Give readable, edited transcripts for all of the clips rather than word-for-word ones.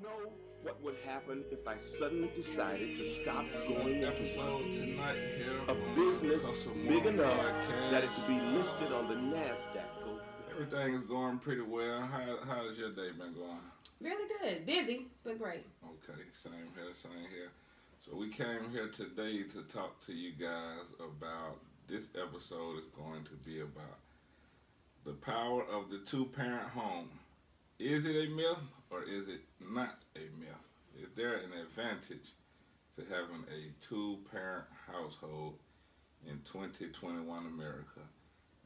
know what would happen if I suddenly decided to stop going into a business big enough that it could be listed on the NASDAQ? Everything is going pretty well. How's your day been going? Really good. Busy, but great. Okay, same here. So we came here today to talk to you guys about, this episode is going to be about the power of the two-parent home. Is it a myth or is it not a myth? Is there an advantage to having a two-parent household in 2021 America?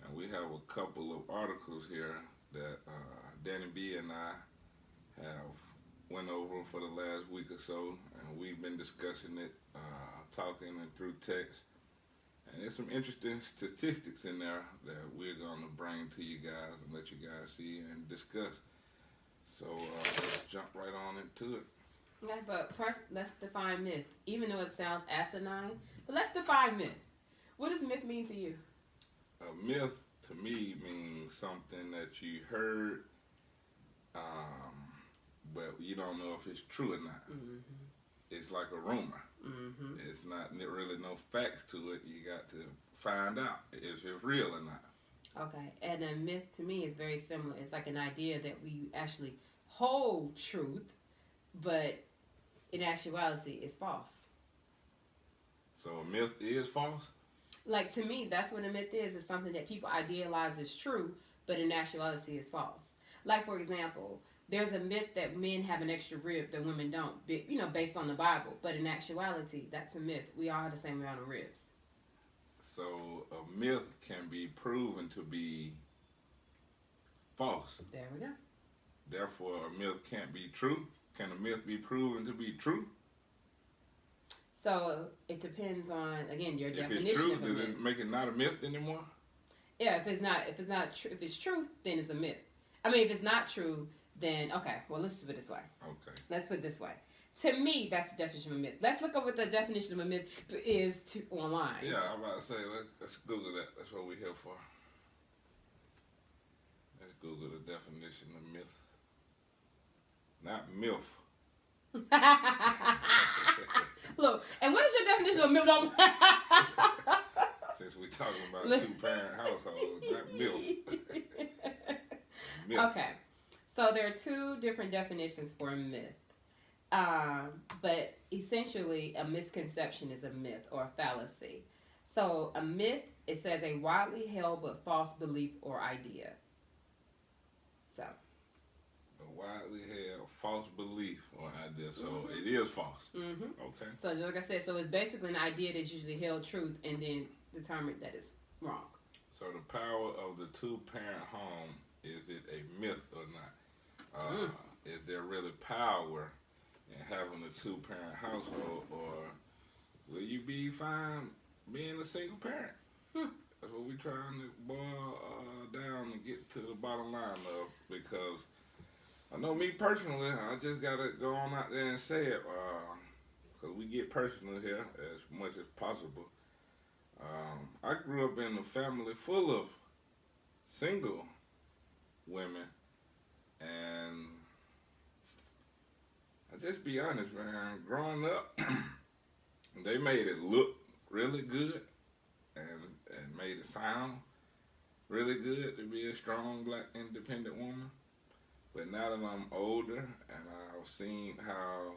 And we have a couple of articles here that Danny B and I have went over for the last week or so, and we've been discussing it, talking and through text. And there's some interesting statistics in there that we're going to bring to you guys and let you guys see and discuss. So let's jump right on into it. Okay, but first let's define myth. Even though it sounds asinine, but let's define myth. What does myth mean to you? A myth to me means something that you heard, but you don't know if it's true or not. Mm-hmm. It's like a rumor. Mm-hmm. It's not really no facts to it. You got to find out if it's real or not. Okay, and a myth to me is very similar. It's like an idea that we actually hold truth, but in actuality, it's false. So a myth is false? Like, to me, that's what a myth is. It's something that people idealize as true, but in actuality, it's false. Like, for example, there's a myth that men have an extra rib that women don't, based on the Bible. But in actuality, that's a myth. We all have the same amount of ribs. So a myth can be proven to be false. There we go. Therefore, a myth can't be true. Can a myth be proven to be true? So it depends on, again, your definition if it's true, of a myth. Does it make it not a myth anymore? Yeah, if it's true, then it's a myth. I mean, if it's not true, then okay. Well, let's put it this way. Okay. Let's put it this way. To me, that's the definition of a myth. Let's look up what the definition of a myth is online. Yeah, I'm about to say, let's Google that. That's what we're here for. Let's Google the definition of myth. Not MILF. Look, and what is your definition of MILF? Since we're talking about two-parent households, not MILF. Myth. Okay, so there are two different definitions for a myth. But essentially, a misconception is a myth or a fallacy. So a myth, it says a widely held but false belief or idea. So. A widely held false belief or idea. So it is false. Mm-hmm. Okay. So like I said, so it's basically an idea that's usually held truth and then determined that it's wrong. So the power of the two-parent home, is it a myth or not? Is there really power in having a two-parent household, or will you be fine being a single parent? That's what we're trying to boil down and get to the bottom line of, because I know me personally, I just got to go on out there and say it, because we get personal here as much as possible. I grew up in a family full of single women, and I just be honest, man, growing up, they made it look really good and made it sound really good to be a strong black independent woman. But now that I'm older and I've seen how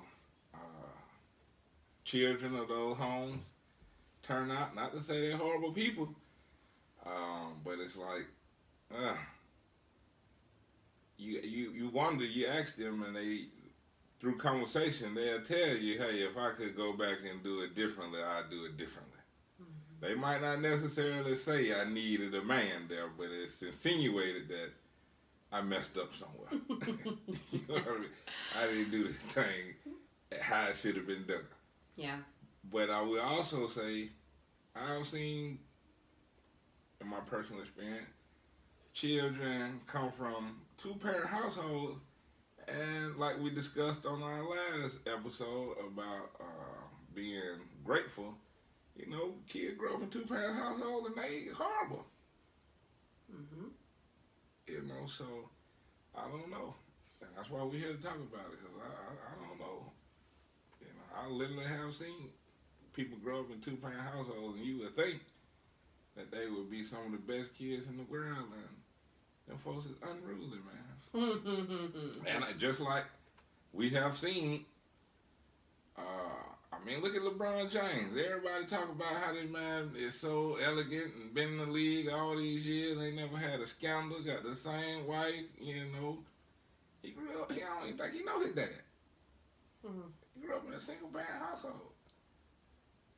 children of those homes turn out, not to say they're horrible people, but it's like, you wonder, you ask them, and they, through conversation, they'll tell you, hey, if I could go back and do it differently, I'd do it differently. Mm-hmm. They might not necessarily say I needed a man there, but it's insinuated that I messed up somewhere. You know what I mean? I didn't do this thing how it should have been done. Yeah. But I will also say, I've seen, in my personal experience, children come from two-parent households, and like we discussed on our last episode about being grateful, kids grow up in two-parent households and they horrible. Mm-hmm. So I don't know. And that's why we're here to talk about it. Cause I don't know. You know, I literally have seen people grow up in 2-parent households, and you would think that they would be some of the best kids in the world, and them folks is unruly, man. And just like we have seen, I mean, look at LeBron James. Everybody talk about how this man is so elegant and been in the league all these years. They never had a scandal. Got the same wife, you know. He grew up. He don't even think he know his dad. Mm-hmm. He grew up in a single-parent household.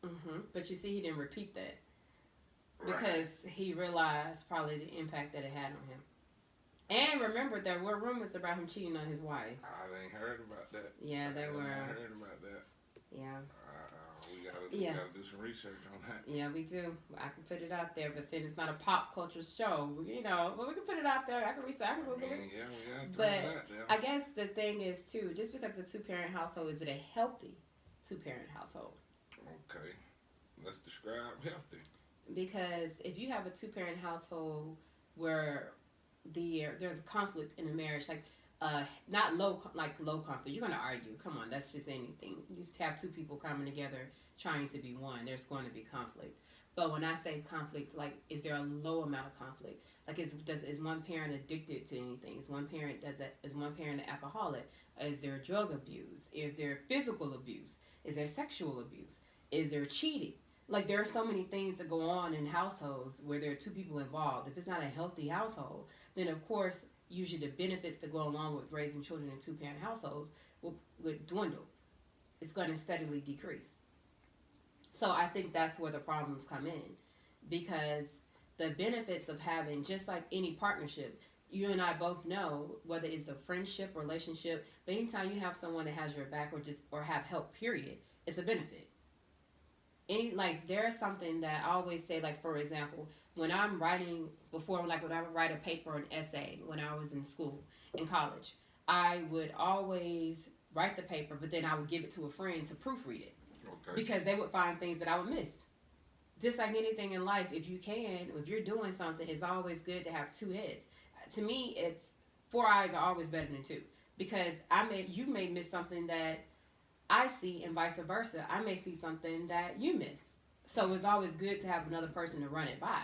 Mm-hmm. But you see, he didn't repeat that because he realized probably the impact that it had on him. And remember, there were rumors about him cheating on his wife. I ain't heard about that. Yeah, there were. I heard about that. Yeah. We gotta do some research on that. Yeah, we do. I can put it out there, but since it's not a pop culture show, you know, but we can put it out there. I can research. I can Google it. Yeah, we gotta throw it out there. I guess the thing is too, just because it's a 2-parent household, is it a healthy 2-parent household? Okay, let's describe healthy. Because if you have a 2-parent household where there's a conflict in a marriage, like not low conflict. You're gonna argue. Come on, that's just anything. You have 2 people coming together trying to be one. There's going to be conflict. But when I say conflict, like, is there a low amount of conflict? Like, is one parent addicted to anything? Is one parent an alcoholic? Is there drug abuse? Is there physical abuse? Is there sexual abuse? Is there cheating? Like, there are so many things that go on in households where there are 2 people involved. If it's not a healthy household, then of course, usually the benefits that go along with raising children in 2-parent households will dwindle. It's going to steadily decrease. So I think that's where the problems come in, because the benefits of having, just like any partnership, you and I both know, whether it's a friendship, relationship, but anytime you have someone that has your back or have help, period, it's a benefit. There's something that I always say, like, for example, when I'm writing when I would write a paper or an essay when I was in school, in college, I would always write the paper, but then I would give it to a friend to proofread it. Okay. Because they would find things that I would miss. Just like anything in life, if you're doing something, it's always good to have 2 heads. To me, it's 4 eyes are always better than 2. Because you may miss something that I see, and vice versa. I may see something that you miss. So it's always good to have another person to run it by.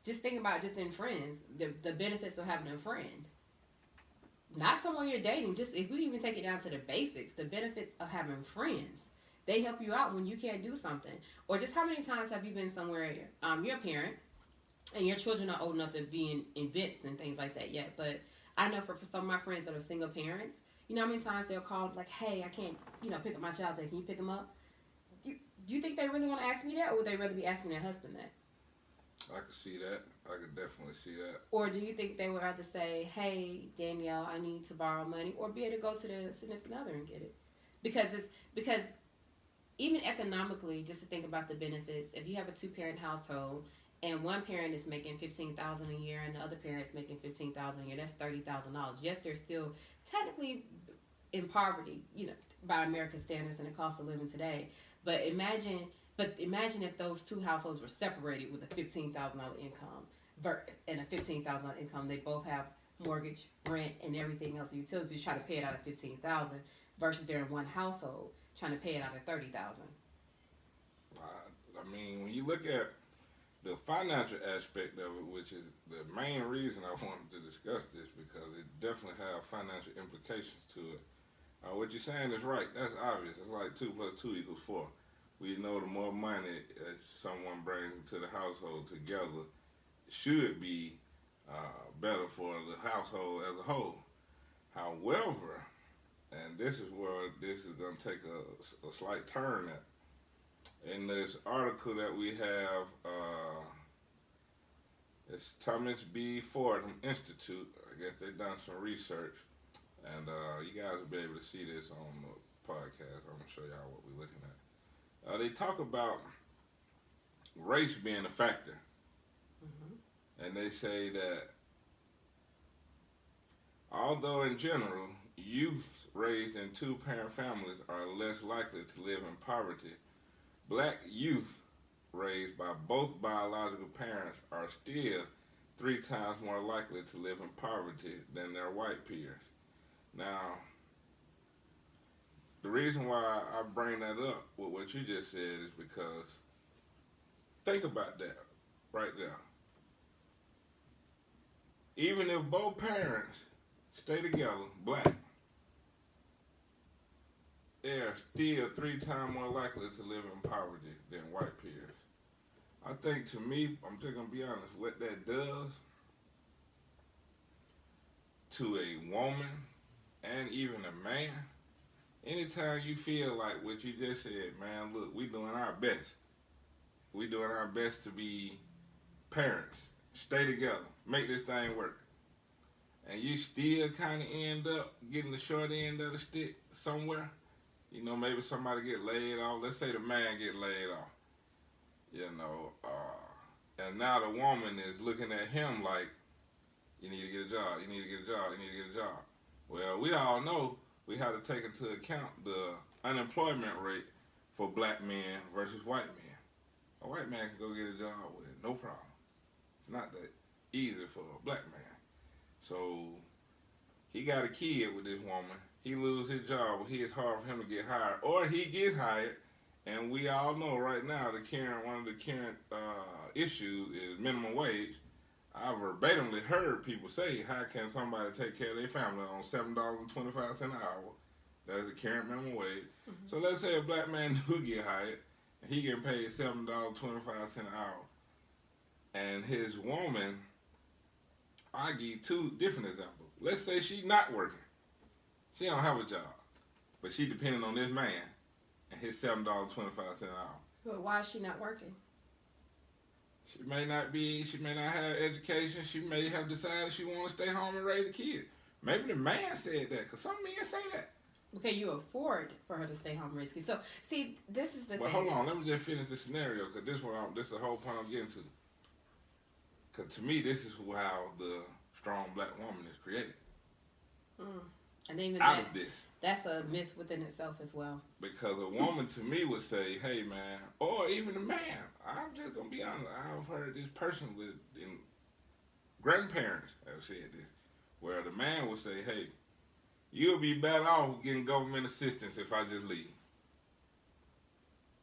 Just think about, just in friends, the benefits of having a friend. Not someone you're dating, just if we even take it down to the basics, the benefits of having friends. They help you out when you can't do something. Or just how many times have you been somewhere, you're a parent, and your children are old enough to be in events and things like that yet. But I know for some of my friends that are single parents, you know how many times they'll call like, hey, I can't, pick up my child. Say, can you pick him up? Do you think they really want to ask me that, or would they rather be asking their husband that? I could see that. I could definitely see that. Or do you think they would rather say, hey, Danielle, I need to borrow money, or be able to go to the significant other and get it? Because even economically, just to think about the benefits, if you have a 2-parent household and one parent is making $15,000 a year and the other parent is making $15,000 a year, that's $30,000. Yes, they're still technically in poverty, by American standards and the cost of living today. But imagine if those 2 households were separated with a $15,000 income and a $15,000 income. They both have mortgage, rent, and everything else. Utilities try to pay it out of $15,000 versus they're in one household trying to pay it out of $30,000. I mean, when you look at the financial aspect of it, which is the main reason I wanted to discuss this, because it definitely has financial implications to it. What you're saying is right. That's obvious. It's like 2 + 2 = 4. We know the more money someone brings into the household together should be better for the household as a whole. However, and this is where this is going to take a slight turn at. In this article that we have, it's Thomas B. Fordham Institute. I guess they've done some research, and you guys will be able to see this on the podcast. I'm going to show y'all what we're looking at. They talk about race being a factor. Mm-hmm. And they say that although in general, youth raised in 2-parent families are less likely to live in poverty, black youth raised by both biological parents are still 3 times more likely to live in poverty than their white peers. Now, the reason why I bring that up with what you just said is because think about that right there. Even if both parents stay together, black, they are still 3 times more likely to live in poverty than white peers. I think, to me, I'm just going to be honest, what that does to a woman and even a man, anytime you feel like what you just said, man, look, we doing our best. We doing our best to be parents, stay together, make this thing work. And you still kind of end up getting the short end of the stick somewhere. You know, maybe somebody get laid off. Let's say the man get laid off. You know, and now the woman is looking at him like, you need to get a job, you need to get a job, you need to get a job. Well, we all know we have to take into account the unemployment rate for black men versus white men. A white man can go get a job with no problem. It's not that easy for a black man. So he got a kid with this woman. He lose his job. It's hard for him to get hired, or he gets hired. And we all know right now one of the current issues is minimum wage. I verbatimly heard people say, how can somebody take care of their family on $7.25 an hour? That's the current minimum wage. Mm-hmm. So let's say a black man do get hired, and he getting paid $7.25 an hour. And his woman, I give you 2 different examples. Let's say she's not working. She don't have a job, but she depending on this man and his $7.25 an hour. But why is she not working? She may not have education. She may have decided she want to stay home and raise a kid. Maybe the man said that, because some men say that. Okay, you afford for her to stay home and raise kids. So, see, this is the thing. But hold on, let me just finish the scenario, because this is the whole point I'm getting to. Because to me, this is how the strong black woman is created. And even out of this. That's a myth within itself as well. Because a woman to me would say, hey man, or even a man, I'm just going to be honest, I've heard this personally, and grandparents have said this, where the man would say, hey, you'll be better off getting government assistance if I just leave.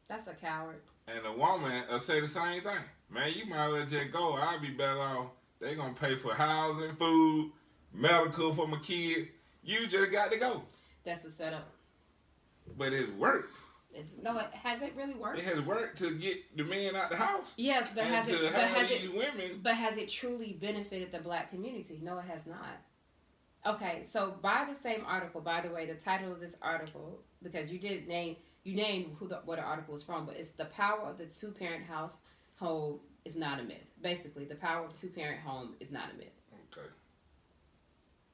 That's a coward. And the woman will say the same thing. Man, you might as well just go, I'll be better off. They're going to pay for housing, food, medical for my kid. You just got to go. That's the setup. But it's worked. Has it really worked? It has worked to get the men out the house. Yes, but has it truly benefited the black community? No, it has not. Okay, so by the same article, by the way, the title of this article, because you named what the article was from, but it's The Power of the Two-Parent Household is Not a Myth. Basically, the power of a two-parent home is not a myth. Okay.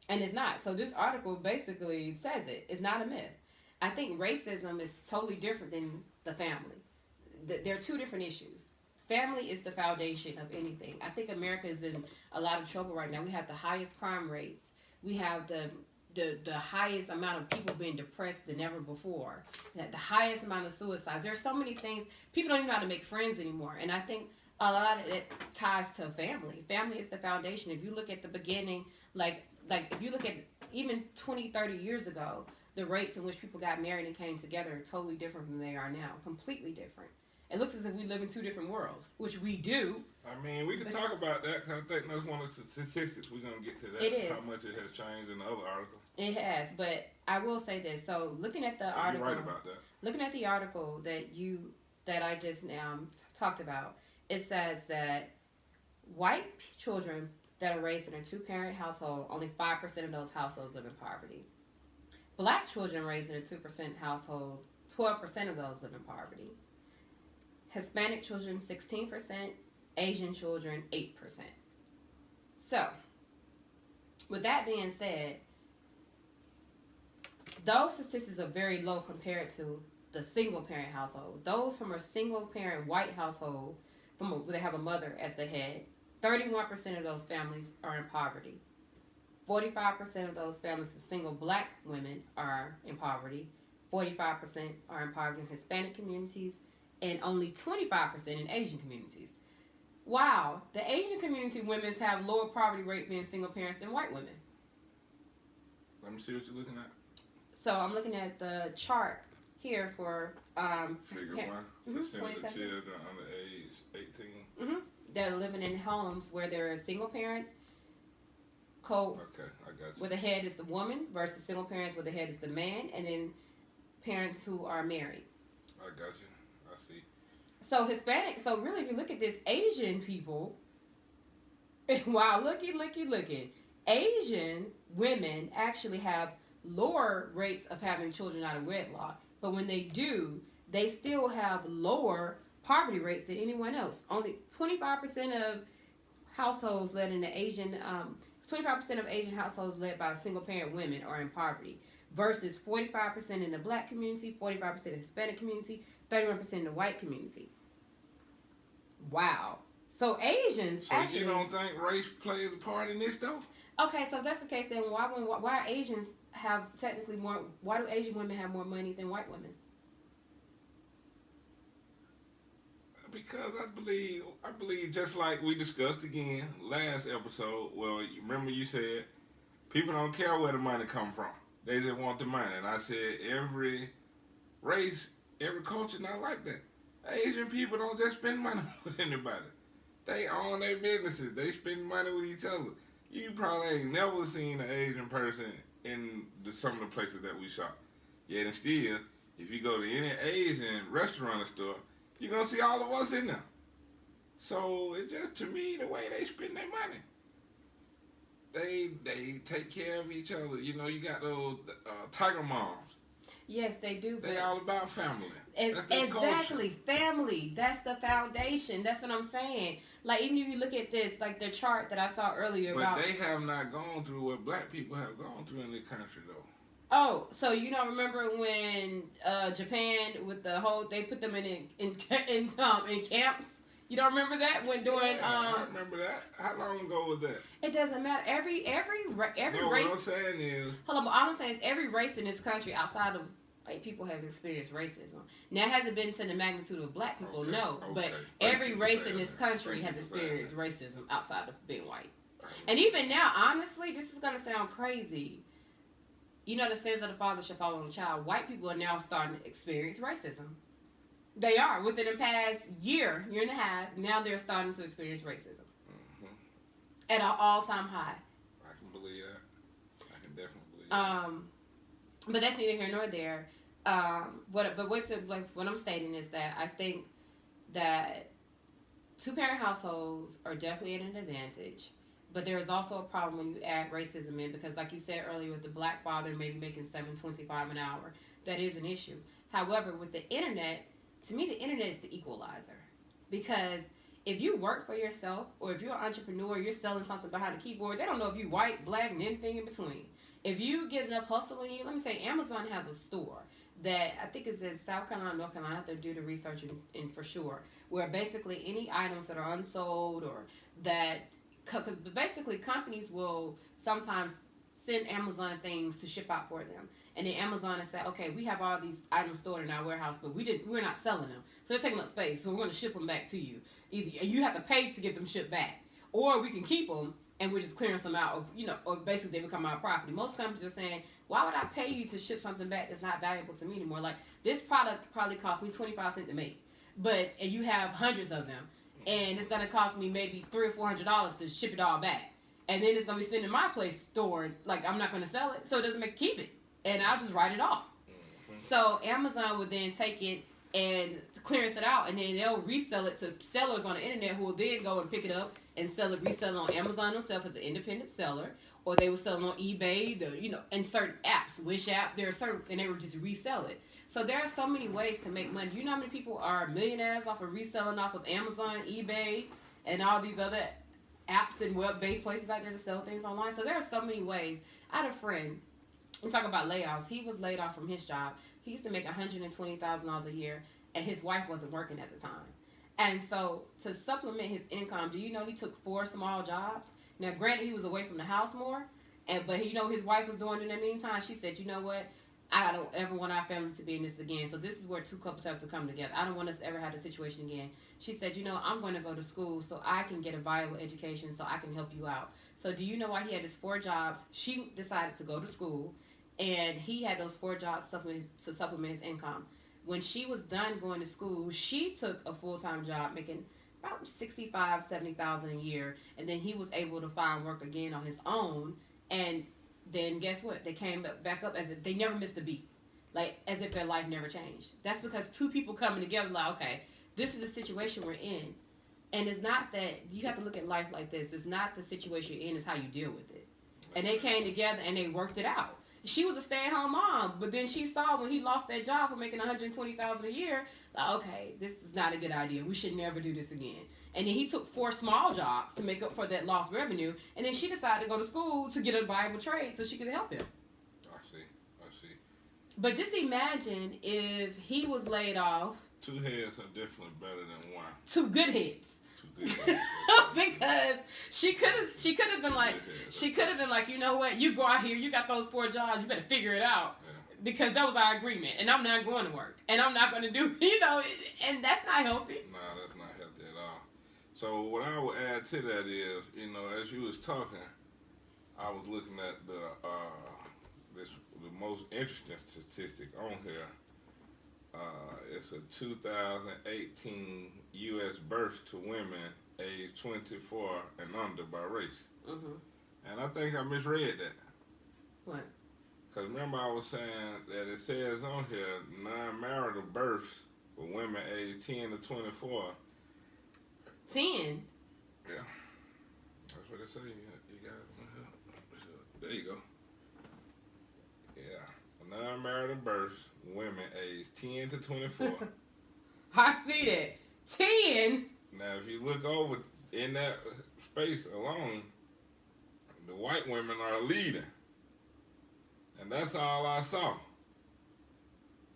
And it's not. So this article basically says it's not a myth. I think racism is totally different than the family. There are 2 different issues. Family is the foundation of anything. I think America is in a lot of trouble right now. We have the highest crime rates. We have the highest amount of people being depressed than ever before. The highest amount of suicides. There's so many things. People don't even know how to make friends anymore. And I think a lot of it ties to family. Family is the foundation. If you look at the beginning, like if you look at even 20, 30 years ago, the rates in which people got married and came together are totally different than they are now. Completely different. It looks as if we live in 2 different worlds, which we do. I mean, we can talk about that, because I think that's one of the statistics. We're going to get to that. It is. How much it has changed in the other article. It has, but I will say this. So looking at the article. You're right about that. Looking at the article that I just talked about, it says that white children that are raised in a 2-parent household, only 5% of those households live in poverty. Black children raised in a 2% household, 12% of those live in poverty. Hispanic children, 16%. Asian children, 8%. So, with that being said, those statistics are very low compared to the single-parent household. Those from a single-parent white household, they have a mother as the head, 31% of those families are in poverty. 45% of those families of single black women are in poverty. 45% are in poverty in Hispanic communities, and only 25% in Asian communities. Wow, the Asian community women have lower poverty rate being single parents than white women. Let me see what you're looking at. So I'm looking at the chart here for Figure 1. Percent of the children under age 18. They're living in homes where there are single parents. Okay, I got you. Where the head is the woman versus single parents where the head is the man, and then parents who are married. I got you. I see. So Hispanic. So really, if you look at this, Asian people. Wow, looky. Asian women actually have lower rates of having children out of wedlock, but when they do, they still have lower poverty rates than anyone else. Only 25% of households led in the Asian. 25% of Asian households led by single-parent women are in poverty, versus 45% in the black community, 45% in the Hispanic community, 31% in the white community. Wow. So Asians actually... So you don't think race plays a part in this, though? Okay, so if that's the case, then why Asians have technically more... Why do Asian women have more money than white women? Because I believe just like we discussed again last episode, well, you remember you said people don't care where the money come from. They just want the money. And I said every race, every culture not like that. Asian people don't just spend money with anybody. They own their businesses. They spend money with each other. You probably ain't never seen an Asian person in some of the places that we shop. Yet and still, if you go to any Asian restaurant or store, you're going to see all of us in there. So, it's just, to me, the way they spend their money. They take care of each other. You know, you got those tiger moms. Yes, they do. They all about family. Exactly. Culture. Family. That's the foundation. That's what I'm saying. Like, even if you look at this, like the chart that I saw earlier but about... But they have not gone through what black people have gone through in this country, though. Oh, so you don't remember when Japan with the whole they put them in camps? You don't remember that when doing? I remember that. How long ago was that? It doesn't matter. Every no, race. What I'm saying is. Hold on, but all I'm saying is every race in this country outside of white people have experienced racism. Now, it hasn't been to the magnitude of black people, but every race in this country has experienced racism outside of being white. And even now, honestly, this is gonna sound crazy. You know, the sins of the father shall fall on the child. White people are now starting to experience racism. They are. Within the past year and a half, now they're starting to experience racism. At an all-time high. I can believe that. I can definitely believe that. But that's neither here nor there. What I'm stating is that I think that two-parent households are definitely at an advantage. But there is also a problem when you add racism in, because like you said earlier, with the black father maybe making $7.25 an hour, that is an issue. However, with the internet, to me, the internet is the equalizer. Because if you work for yourself, or if you're an entrepreneur, you're selling something behind the keyboard, they don't know if you're white, black, and anything in between. If you get enough hustle in you, let me tell you, Amazon has a store that I think is in South Carolina, North Carolina. I have to do the research in for sure, where basically any items that are unsold or that... Because basically companies will sometimes send Amazon things to ship out for them. And then Amazon will say, okay, we have all these items stored in our warehouse, but we're not selling them. So they're taking up space, so we're going to ship them back to you. Either you have to pay to get them shipped back, or we can keep them and we're just clearing some out, or basically they become our property. Most companies are saying, why would I pay you to ship something back that's not valuable to me anymore? Like, this product probably cost me 25 cents to make, and you have hundreds of them. And it's going to cost me maybe $300 or $400 to ship it all back. And then it's going to be sitting in my place stored. Like, I'm not going to sell it, so it doesn't keep it. And I'll just write it off. So Amazon would then take it and clearance it out, and then they'll resell it to sellers on the internet who will then go and pick it up and resell it on Amazon themselves as an independent seller. Or they will sell it on eBay, and certain apps, Wish app, and they would just resell it. So there are so many ways to make money. You know how many people are millionaires off of reselling off of Amazon, eBay, and all these other apps and web-based places out there to sell things online? So there are so many ways. I had a friend, I'm talking about layoffs. He was laid off from his job. He used to make $120,000 a year, and his wife wasn't working at the time. And so to supplement his income, do you know he took 4 small jobs? Now, granted, he was away from the house more, but his wife was doing it in the meantime. She said, you know what? I don't ever want our family to be in this again. So this is where two couples have to come together. I don't want us to ever have the situation again. She said, I'm going to go to school so I can get a viable education so I can help you out. So do you know why he had his 4 jobs? She decided to go to school, and he had those 4 jobs to supplement his income. When she was done going to school, she took a full-time job making about $65,000-$70,000 a year, and then he was able to find work again on his own. And then guess what? They came back up as if they never missed a beat, like as if their life never changed. That's because 2 people coming together, like, okay, this is the situation we're in, and it's not that you have to look at life like this. It's not the situation you're in; it's how you deal with it. And they came together and they worked it out. She was a stay-at-home mom, but then she saw when he lost that job for making $120,000 a year, like, okay, this is not a good idea. We should never do this again. And then he took 4 small jobs to make up for that lost revenue, and then she decided to go to school to get a viable trade so she could help him. I see. But just imagine if he was laid off. 2 heads are definitely better than 1. 2 good heads. 2 good heads. Because she could have been like, you know what, you go out here, you got those 4 jobs, you better figure it out. Yeah. Because that was our agreement, and I'm not going to work, and I'm not going to do, and that's not healthy. No, that's not healthy at all. So what I would add to that is, as you was talking, I was looking at the most interesting statistic on here. It's a 2018 U.S. births to women age 24 and under by race. Mm-hmm. And I think I misread that. What? Because remember I was saying that it says on here non-marital births for women age 10 to 24. 10? Yeah. That's what it says. You got it. There you go. Yeah. Non-marital births, women age 10 to 24. I see that. 10? Now, if you look over in that space alone, the white women are leading. And that's all I saw.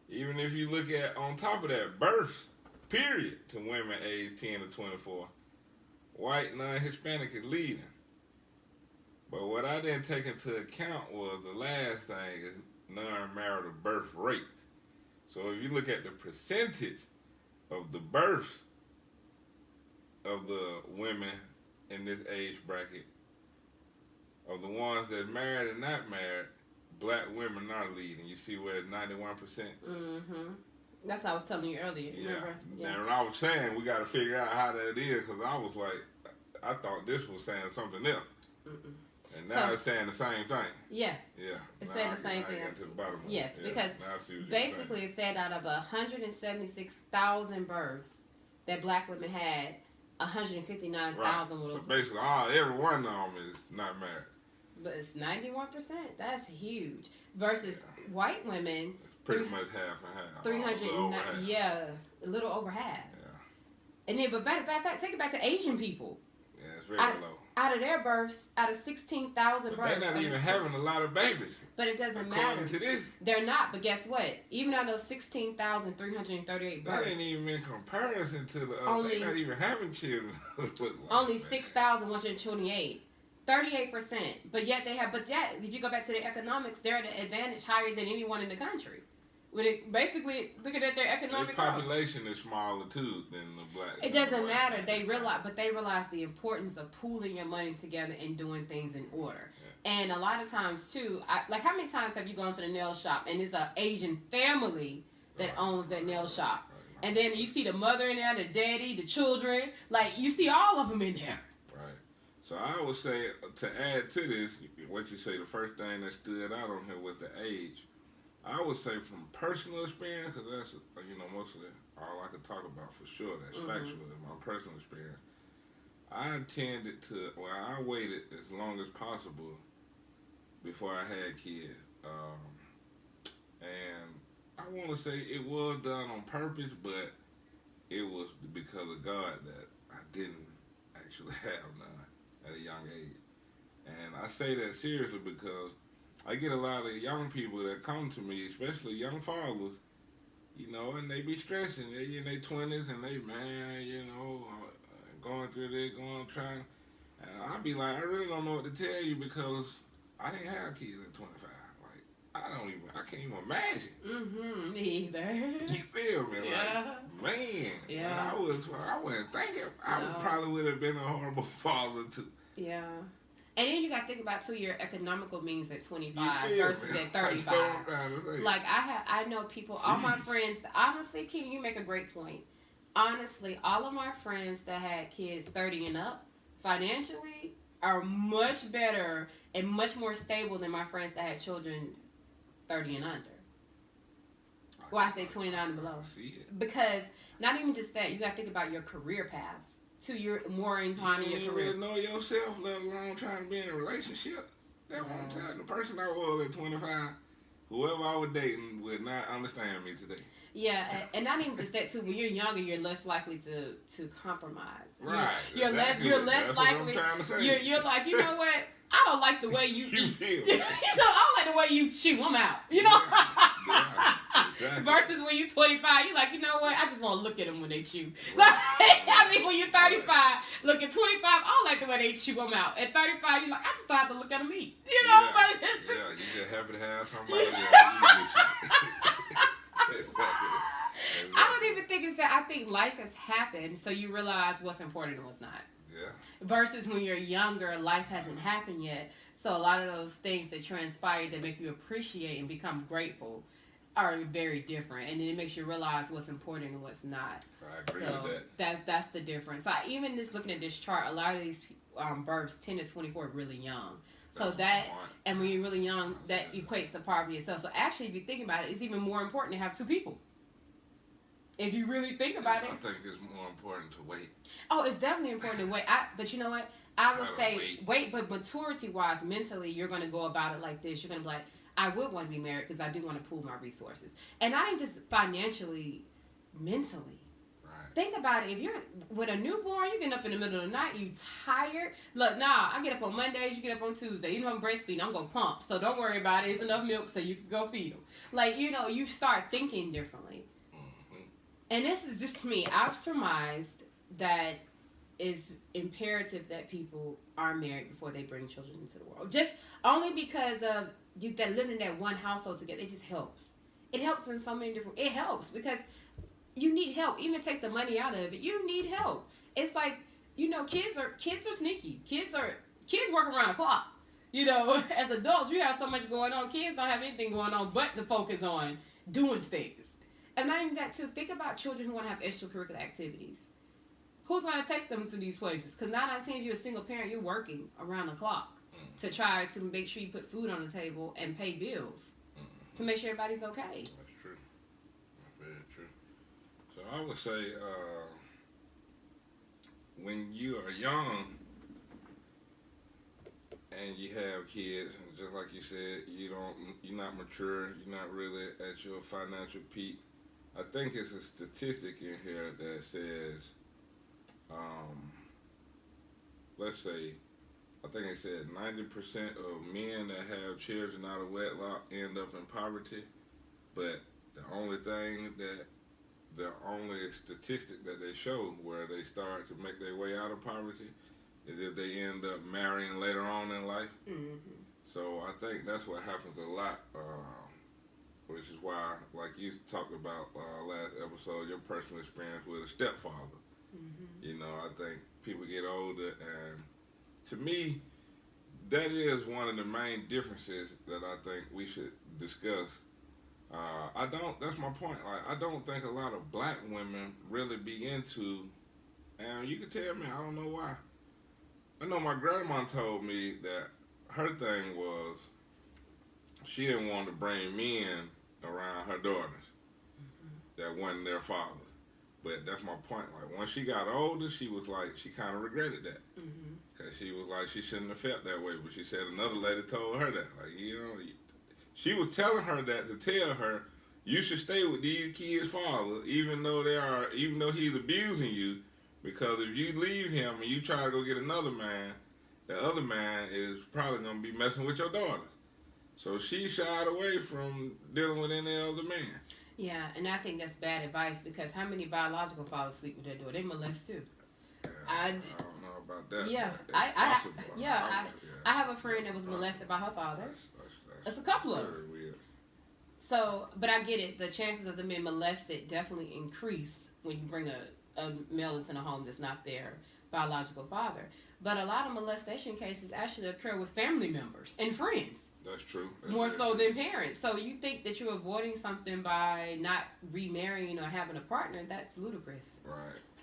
Even if you look at, on top of that, births, period, to women age 10 to 24, white, non-Hispanic is leading. But what I didn't take into account was the last thing is non-marital birth rate. So if you look at the percentage of the births of the women in this age bracket, of the ones that's married and not married, black women are leading. You see where it's 91%? Mm-hmm. That's what I was telling you earlier. Yeah. Remember? Yeah. And I was saying we got to figure out how that is, because I was like, I thought this was saying something else. Mm-mm. And now it's saying the same thing. Yeah. Yeah. It's saying the same thing. To the bottom of yes, it. because basically it said out of 176,000 births that black women had, 159,000 right. was. So basically, every one of them is not married. But it's 91%. That's huge. Versus white women. It's pretty much half and half. 309. Yeah, a little over half. Yeah. And then, but matter of fact, take it back to Asian people. Yeah, it's very low. Out of their births, out of 16,000 births. They're not even having a lot of babies. But it doesn't matter. matter. To this. They're not, but guess what? Even out of those 16,338 births. That ain't even in comparison to the they're not even having children. Only 6,128. 38%. But yet they have, if you go back to the economics, they're at an advantage higher than anyone in the country. When it basically, looking at their economic their population is smaller too than the black. It doesn't matter. They realize the importance of pooling your money together and doing things in order. Yeah. And a lot of times too, like how many times have you gone to the nail shop and it's an Asian family that owns that nail shop, and then you see the mother in there, the daddy, the children, like you see all of them in there. Right. So I would say to add to this, what you say, the first thing that stood out on here was the age. I would say from personal experience, because that's, mostly all I could talk about for sure. That's factual in my personal experience. I I waited as long as possible before I had kids. And I want to say it was done on purpose, but it was because of God that I didn't actually have none at a young age. And I say that seriously because I get a lot of young people that come to me, especially young fathers, and they be stressing. They in their 20s and they, going through this, trying. And I be like, I really don't know what to tell you because I didn't have kids at 25. Like, I can't even imagine. Me either. You feel me? Yeah. Like, man. Yeah. I wasn't thinking. I probably would have been a horrible father too. Yeah. And then you got to think about, too, your economical means at 25 versus at 35. Like, I know people, all my friends, honestly, King, you make a great point. Honestly, all of my friends that had kids 30 and up, financially, are much better and much more stable than my friends that had children 30 and under. Well, I say 29 and below. Because not even just that, you got to think about your career paths. To your more in time in your career. You don't really know yourself, let alone trying to be in a relationship. That's what I'm telling you. The person I was at 25, whoever I was dating would not understand me today. Yeah, and not even just that too. When you're younger, you're less likely to compromise. Right. You're less likely. What I'm trying to say. You're like, you know what? I don't like the way you feel. I don't like the way you chew. I'm out. You know. Exactly. Versus when you're 25, you're like, you know what? I just want to look at them when they chew. Like, I mean, when you're 35, look at 25, I don't like the way they chew. I'm out. At 35, you're like, I just have to look at them eat. You know, but it's you just happy to have somebody Exactly. I don't even think it's that. I think life has happened, so you realize what's important and what's not. Yeah. Versus when you're younger, life hasn't happened yet. So a lot of those things that transpire that make you appreciate and become grateful are very different, and then it makes you realize what's important and what's not. I agree with that. That's the difference. So even just looking at this chart, a lot of these births 10 to 24 are really young. So and when you're really young, that equates to poverty itself. So actually, if you think about it, it's even more important to have two people. If you really think about it. I think it's more important to wait. Oh, it's definitely important to wait. But you know what? I would say wait, but maturity-wise, mentally, you're going to go about it like this. You're going to be like, I would want to be married because I do want to pool my resources. And not even just financially, mentally. Right. Think about it. If you're with a newborn, you're getting up in the middle of the night, you tired. Look, I get up on Mondays, you get up on Tuesday. You know I'm breastfeeding, I'm going to pump. So don't worry about it. It's enough milk so you can go feed them. Like, you start thinking differently. Mm-hmm. And this is just me. I've surmised that it's imperative that people are married before they bring children into the world. Just only because of that living in that one household together, it just helps. It helps in so many different. It helps because you need help. Even take the money out of it, you need help. It's like kids are sneaky. Kids work around the clock. As adults, you have so much going on. Kids don't have anything going on but to focus on doing things. And not even that too. Think about children who want to have extracurricular activities. Who's going to take them to these places? Because 9 out of 10, if you're a single parent, you're working around the clock to try to make sure you put food on the table and pay bills to make sure everybody's okay. That's true. That's very true. So I would say when you are young and you have kids, and just like you said, you're not mature, you're not really at your financial peak. I think it's a statistic in here that says, let's say, I think it said 90% of men that have children out of wedlock end up in poverty, but the only statistic that they show where they start to make their way out of poverty is if they end up marrying later on in life. Mm-hmm. So I think that's what happens a lot, which is why, like you talked about last episode, your personal experience with a stepfather. Mm-hmm. I think people get older, and to me, that is one of the main differences that I think we should discuss. That's my point. Like, I don't think a lot of black women really be into, and you can tell me, I don't know why. I know my grandma told me that her thing was she didn't want to bring men around her daughters that wasn't their father. But that's my point. Like, when she got older, she was like, she kind of regretted that. Because she was like, she shouldn't have felt that way. But she said another lady told her that. Like, she was telling her that to tell her, you should stay with these kids' father, even though he's abusing you. Because if you leave him and you try to go get another man, the other man is probably going to be messing with your daughter. So she shied away from dealing with any other man. Yeah, and I think that's bad advice because how many biological fathers sleep with their daughter? They molest too. I don't know about that. Yeah, I have a friend that was molested by her father. That's a couple of them. So, but I get it. The chances of them being molested definitely increase when you bring a male into the home that's not their biological father. But a lot of molestation cases actually occur with family members and friends. That's true. More so than parents. So you think that you're avoiding something by not remarrying or having a partner? That's ludicrous. Right.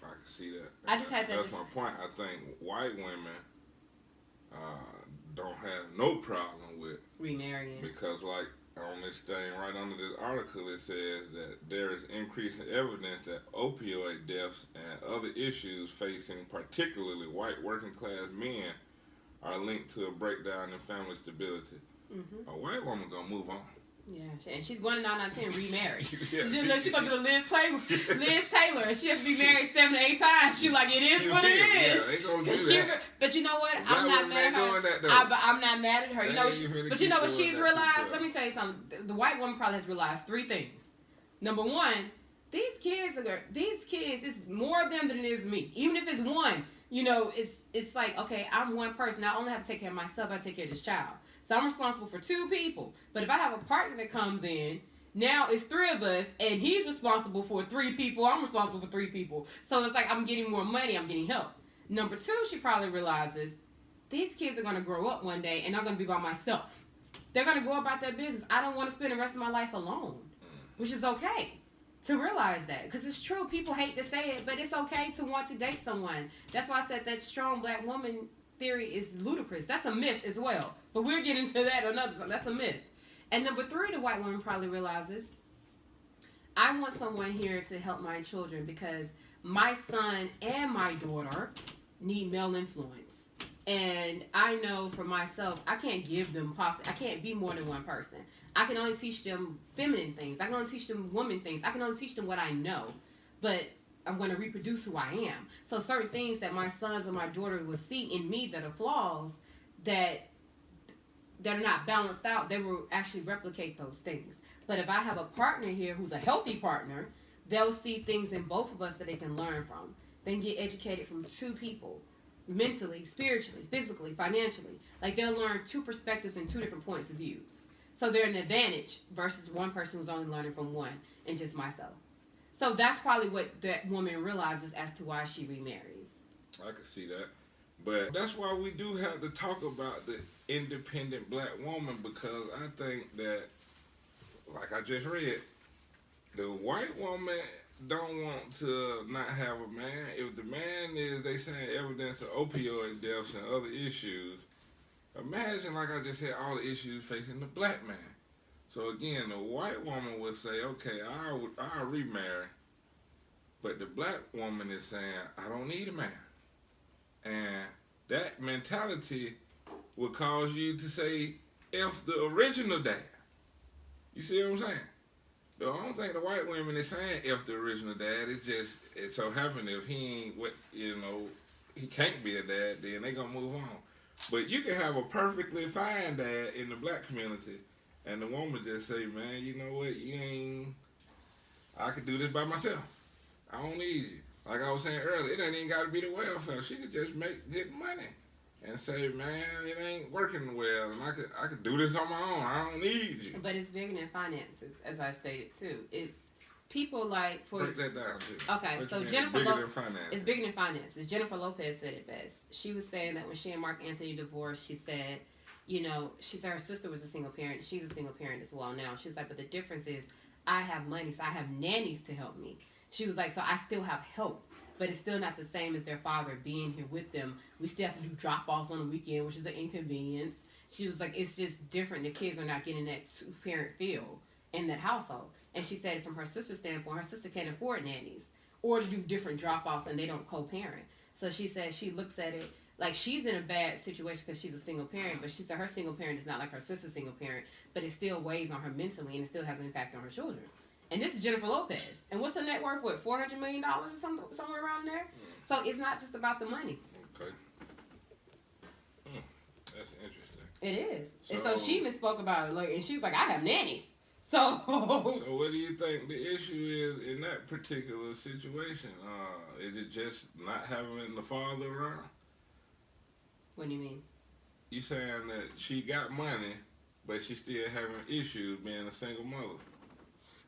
I can see that. I just had that. That's my point. I think white women don't have no problem with remarrying because, like, on this thing right under this article, it says that there is increasing evidence that opioid deaths and other issues facing particularly white working class men are linked to a breakdown in family stability. Mm-hmm. A white woman gonna move on. Yeah, and she's going to 9 out of 10 remarry. Yeah, she's going to do the Liz Taylor, and she has to be married 7 to 8 times. She's like, it is what it is. Yeah, they gonna do that. But you know what? I'm not mad at her. I'm not mad at her. You know, but you know what she's realized? Let me tell you something. The white woman probably has realized 3 things. Number 1, these kids is more of them than it is me. Even if it's one, you know, it's like, okay, I'm one person. I only have to take care of myself. I take care of this child. So I'm responsible for 2 people. But if I have a partner that comes in, now it's 3 of us, and he's responsible for 3 people. I'm responsible for 3 people. So it's like I'm getting more money. I'm getting help. Number 2, she probably realizes these kids are going to grow up one day, and I'm going to be by myself. They're going to go about their business. I don't want to spend the rest of my life alone, which is okay to realize that. Because it's true. People hate to say it, but it's okay to want to date someone. That's why I said that strong black woman theory is ludicrous. That's a myth as well. But we'll get into that another time. That's a myth. And number 3, the white woman probably realizes, I want someone here to help my children because my son and my daughter need male influence. And I know for myself, I can't give them I can't be more than one person. I can only teach them feminine things. I can only teach them woman things. I can only teach them what I know. But I'm going to reproduce who I am. So certain things that my sons and my daughter will see in me that are flaws, that are not balanced out, they will actually replicate those things. But if I have a partner here who's a healthy partner, they'll see things in both of us that they can learn from. They can get educated from 2 people, mentally, spiritually, physically, financially. Like they'll learn 2 perspectives and 2 different points of views. So they're an advantage versus one person who's only learning from one and just myself. So that's probably what that woman realizes as to why she remarries. I can see that. But that's why we do have to talk about the independent black woman, because I think that, like I just read, the white woman don't want to not have a man. If the man is, they saying, evidence of opioid deaths and other issues, imagine, like I just said, all the issues facing the black man. So again, the white woman would say, okay, I'll remarry. But the black woman is saying, I don't need a man. And that mentality would cause you to say, F the original dad. You see what I'm saying? The only thing the white women is saying, F the original dad, it's just, it so happened if he ain't, he can't be a dad, then they gonna move on. But you can have a perfectly fine dad in the black community, and the woman just say, man, you know what, I could do this by myself. I don't need you. Like I was saying earlier, it ain't even got to be the welfare. She could just make good money and say, man, it ain't working well, and I could do this on my own. I don't need you. But it's bigger than finances, as I stated too. It's people like break that down too. Okay, so Jennifer it's bigger than finances. Jennifer Lopez said it best. She was saying that when she and Mark Anthony divorced, she said, she said her sister was a single parent. She's a single parent as well now. She was like, but the difference is I have money, so I have nannies to help me. She was like, so I still have help, but it's still not the same as their father being here with them. We still have to do drop-offs on the weekend, which is an inconvenience. She was like, it's just different. The kids are not getting that 2-parent feel in that household. And she said from her sister's standpoint, her sister can't afford nannies or to do different drop-offs, and they don't co-parent. So she said she looks at it like she's in a bad situation because she's a single parent, but she said her single parent is not like her sister's single parent, but it still weighs on her mentally, and it still has an impact on her children. And this is Jennifer Lopez. And what's the net worth? What, $400 million or somewhere around there? So it's not just about the money. Okay. That's interesting. It is. And so she even spoke about it. And she was like, I have nannies. So what do you think the issue is in that particular situation? Is it just not having the father around? What do you mean? You saying that she got money, but she still having issues being a single mother?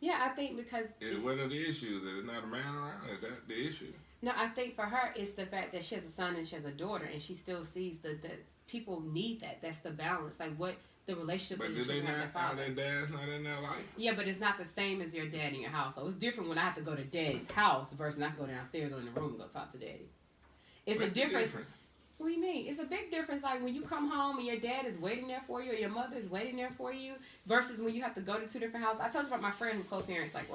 Yeah, I think because... What are the issues? There's not a man around? Is that the issue? No, I think for her, it's the fact that she has a son and she has a daughter, and she still sees that people need that. That's the balance. Like, what the relationship but is. But do they not, are their dads not in their life? Yeah, but it's not the same as your dad in your house. So it's different when I have to go to daddy's house versus I can go downstairs or in the room and go talk to daddy. It's a difference. What do you mean? It's a big difference, like when you come home and your dad is waiting there for you or your mother is waiting there for you versus when you have to go to two different houses. I told you about my friend who co-parents, like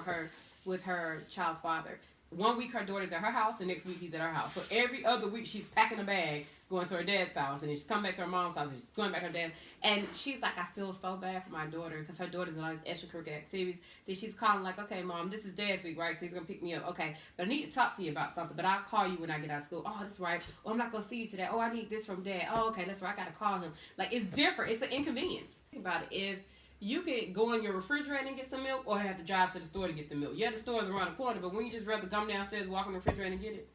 with her child's father. 1 week her daughter's at her house, the next week he's at her house. So every other week she's packing a bag, going to her dad's house, and then she's coming back to her mom's house, and she's going back to her dad. And she's like, I feel so bad for my daughter because her daughter's in all these extracurricular activities. Then she's calling like, okay, Mom, this is Dad's week, right? So he's going to pick me up. Okay, but I need to talk to you about something, but I'll call you when I get out of school. Oh, that's right. Oh, I'm not going to see you today. Oh, I need this from Dad. Oh, okay, that's right. I got to call him. Like, it's different. It's an inconvenience. Think about it. If you could go in your refrigerator and get some milk, or have to drive to the store to get the milk. Yeah, the store's around the corner, but when you just rather come downstairs, walk in the refrigerator and get it,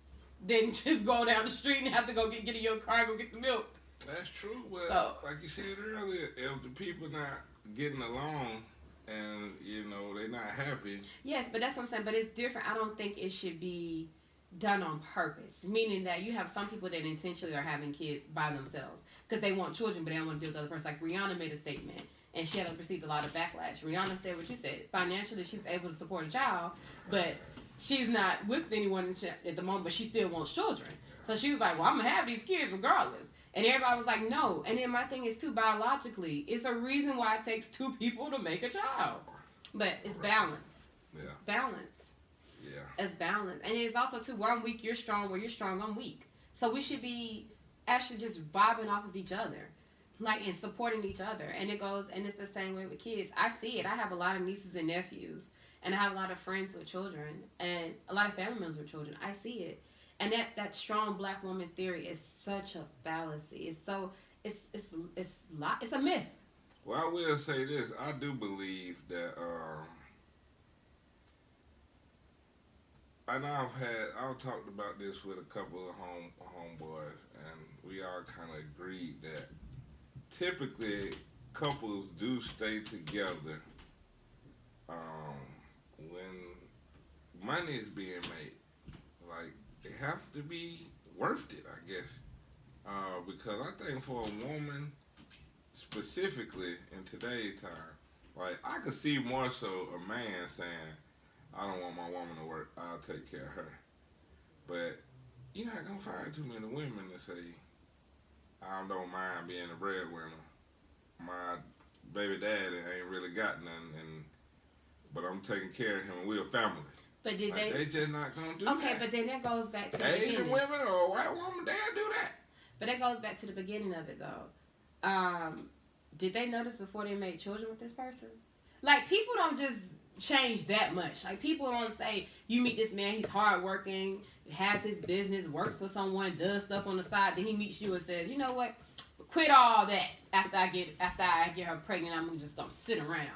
then just go down the street and have to go get in your car and go get the milk. That's true, but like you said earlier, if the people not getting along and, they're not happy. Yes, but that's what I'm saying, but it's different. I don't think it should be done on purpose, meaning that you have some people that intentionally are having kids by themselves because they want children, but they don't want to deal with the other person. Like Rihanna made a statement. And she had received a lot of backlash. Rihanna said what you said. Financially, she's able to support a child, but she's not with anyone at the moment, but she still wants children. So she was like, well, I'm going to have these kids regardless. And everybody was like, no. And then my thing is, too, biologically, it's a reason why it takes two people to make a child. But it's balance. Yeah. Balance. Yeah. It's balance. And it's also, too, 1 week you're strong, where you're strong, I'm weak. So we should be actually just vibing off of each other. Like, and supporting each other. And it's the same way with kids. I see it. I have a lot of nieces and nephews. And I have a lot of friends with children. And a lot of family members with children. I see it. And that strong black woman theory is such a fallacy. It's a myth. Well, I will say this. I do believe that, and I've talked about this with a couple of homeboys, and we all kind of agreed that typically couples do stay together when money is being made. Like, they have to be worth it, I guess. Because I think for a woman, specifically in today's time, like, I could see more so a man saying, I don't want my woman to work, I'll take care of her. But you're not going to find too many women that say, I don't mind being a breadwinner. My baby daddy ain't really got nothing, but I'm taking care of him and we're a family. But did they just not gonna do that? Okay, but then that goes back to the Asian beginning. women or a white woman, they'll do that. But that goes back to the beginning of it, though. Did they notice before they made children with this person? Like, people don't just change that much. Like, people don't say, you meet this man, he's hardworking, has his business, works for someone, does stuff on the side, then he meets you and says, you know what? Quit all that. After I get her pregnant, I'm just gonna sit around.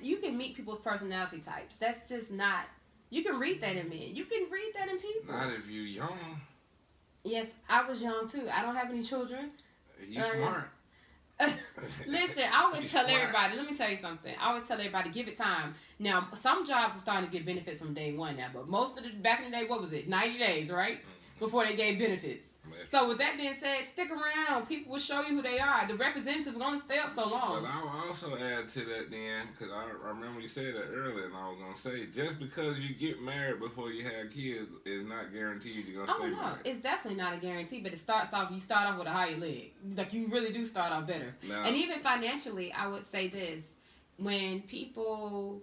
You can meet people's personality types. That's just not. You can read that in men. You can read that in people. Not if you're young. Yes, I was young too. I don't have any children. You smart. Listen, I always tell everybody, let me tell you something. I always tell everybody, give it time. Now, some jobs are starting to get benefits from day one now, but most of back in the day, what was it? 90 days, right? Before they gave benefits. So with that being said, stick around. People will show you who they are. The representatives are going to stay up so long. But I will also add to that then, because I remember you said that earlier, and I was going to say, just because you get married before you have kids is not guaranteed you're going to stay married. It's definitely not a guarantee, but you start off with a higher leg. Like, you really do start off better. Now, and even financially, I would say this. When people,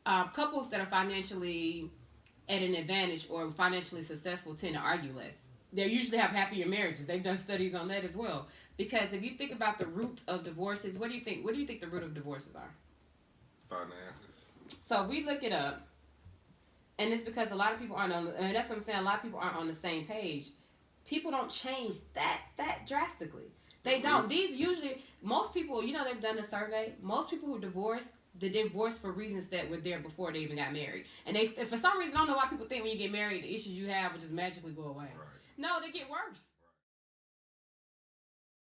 couples that are financially at an advantage or financially successful tend to argue less. They usually have happier marriages. They've done studies on that as well. Because if you think about the root of divorces, what do you think the root of divorces are? Finances. So we look it up, and it's because a lot of people aren't and that's what I'm saying, a lot of people aren't on the same page. People don't change that drastically. They don't. These usually, most people, they've done a survey. Most people who divorce, they divorced for reasons that were there before they even got married. And they, for some reason, I don't know why people think when you get married, the issues you have will just magically go away. Right. No, they get worse.